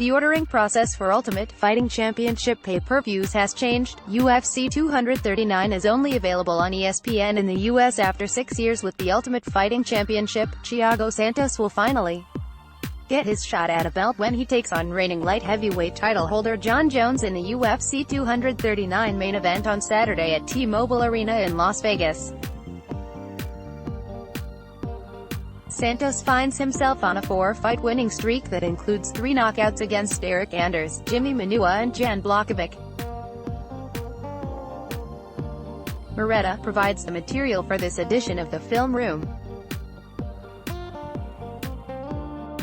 The ordering process for Ultimate Fighting Championship pay-per-views has changed. UFC 239 is only available on ESPN in the US after 6 years with the Ultimate Fighting Championship. Thiago Santos will finally get his shot at a belt when he takes on reigning light heavyweight title holder Jon Jones in the UFC 239 main event on Saturday at T-Mobile Arena in Las Vegas. Santos finds himself on a 4-fight winning streak that includes 3 knockouts against Eric Anders, Jimmy Manuwa and Jan Blachowicz. Moretta provides the material for this edition of the Film Room.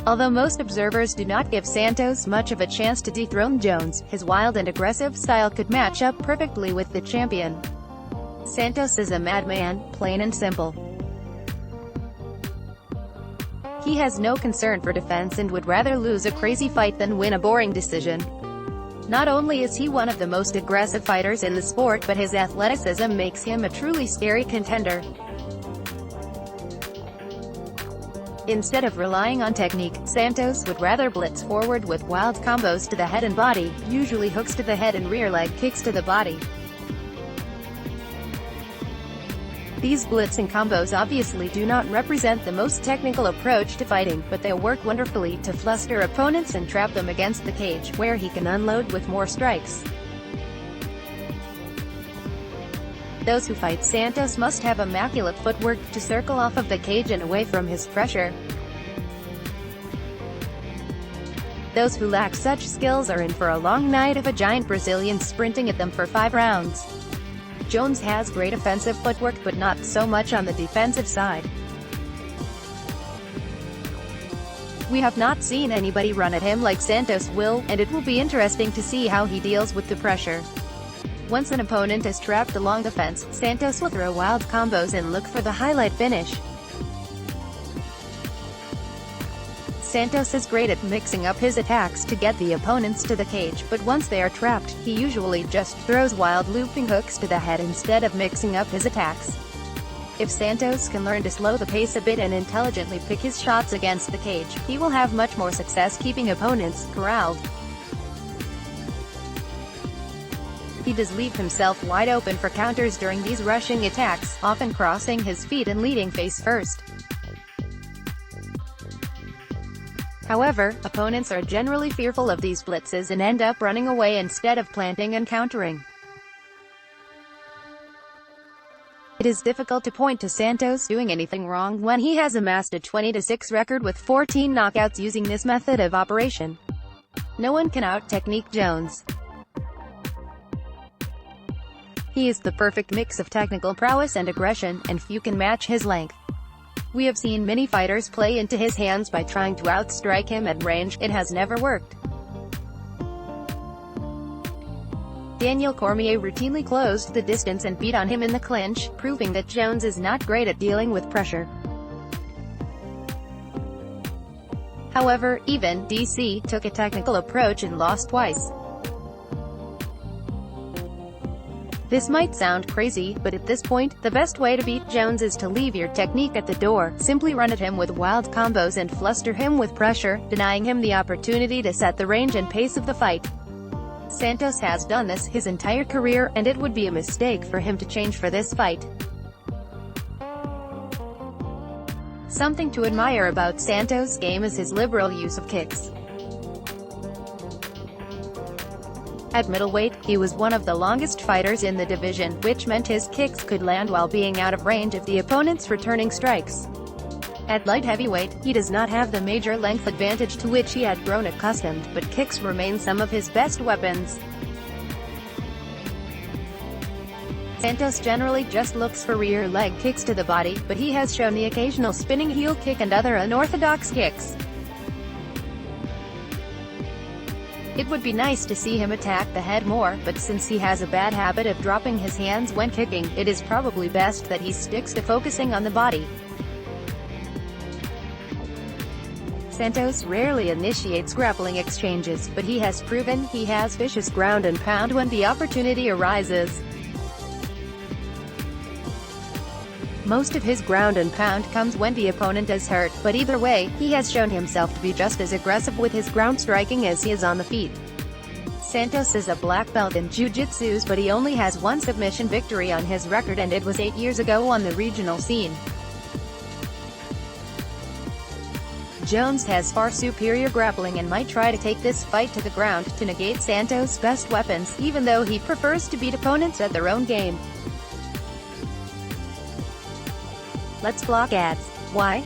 Although most observers do not give Santos much of a chance to dethrone Jones, his wild and aggressive style could match up perfectly with the champion. Santos is a madman, plain and simple. He has no concern for defense and would rather lose a crazy fight than win a boring decision. Not only is he one of the most aggressive fighters in the sport, but his athleticism makes him a truly scary contender. Instead of relying on technique, Santos would rather blitz forward with wild combos to the head and body, usually hooks to the head and rear leg kicks to the body. These blitzing combos obviously do not represent the most technical approach to fighting, but they work wonderfully to fluster opponents and trap them against the cage, where he can unload with more strikes. Those who fight Santos must have immaculate footwork to circle off of the cage and away from his pressure. Those who lack such skills are in for a long night of a giant Brazilian sprinting at them for 5 rounds. Jones has great offensive footwork but not so much on the defensive side. We have not seen anybody run at him like Santos will, and it will be interesting to see how he deals with the pressure. Once an opponent is trapped along the fence, Santos will throw wild combos and look for the highlight finish. Santos is great at mixing up his attacks to get the opponents to the cage, but once they are trapped, he usually just throws wild looping hooks to the head instead of mixing up his attacks. If Santos can learn to slow the pace a bit and intelligently pick his shots against the cage, he will have much more success keeping opponents corralled. He does leave himself wide open for counters during these rushing attacks, often crossing his feet and leading face first. However, opponents are generally fearful of these blitzes and end up running away instead of planting and countering. It is difficult to point to Santos doing anything wrong when he has amassed a 20-6 record with 14 knockouts using this method of operation. No one can out-technique Jones. He is the perfect mix of technical prowess and aggression, and few can match his length. We have seen many fighters play into his hands by trying to outstrike him at range. It has never worked. Daniel Cormier routinely closed the distance and beat on him in the clinch, proving that Jones is not great at dealing with pressure. However, even DC took a technical approach and lost twice. This might sound crazy, but at this point, the best way to beat Jones is to leave your technique at the door. Simply run at him with wild combos and fluster him with pressure, denying him the opportunity to set the range and pace of the fight. Santos has done this his entire career, and it would be a mistake for him to change for this fight. Something to admire about Santos' game is his liberal use of kicks. At middleweight, he was one of the longest fighters in the division, which meant his kicks could land while being out of range of the opponent's returning strikes. At light heavyweight, he does not have the major length advantage to which he had grown accustomed, but kicks remain some of his best weapons. Santos generally just looks for rear leg kicks to the body, but he has shown the occasional spinning heel kick and other unorthodox kicks. It would be nice to see him attack the head more, but since he has a bad habit of dropping his hands when kicking, it is probably best that he sticks to focusing on the body. Santos rarely initiates grappling exchanges, but he has proven he has vicious ground and pound when the opportunity arises. Most of his ground and pound comes when the opponent is hurt, but either way, he has shown himself to be just as aggressive with his ground striking as he is on the feet. Santos is a black belt in jiu-jitsu, but he only has one submission victory on his record, and it was 8 years ago on the regional scene. Jones has far superior grappling and might try to take this fight to the ground, to negate Santos' best weapons, even though he prefers to beat opponents at their own game. Let's block ads. Why?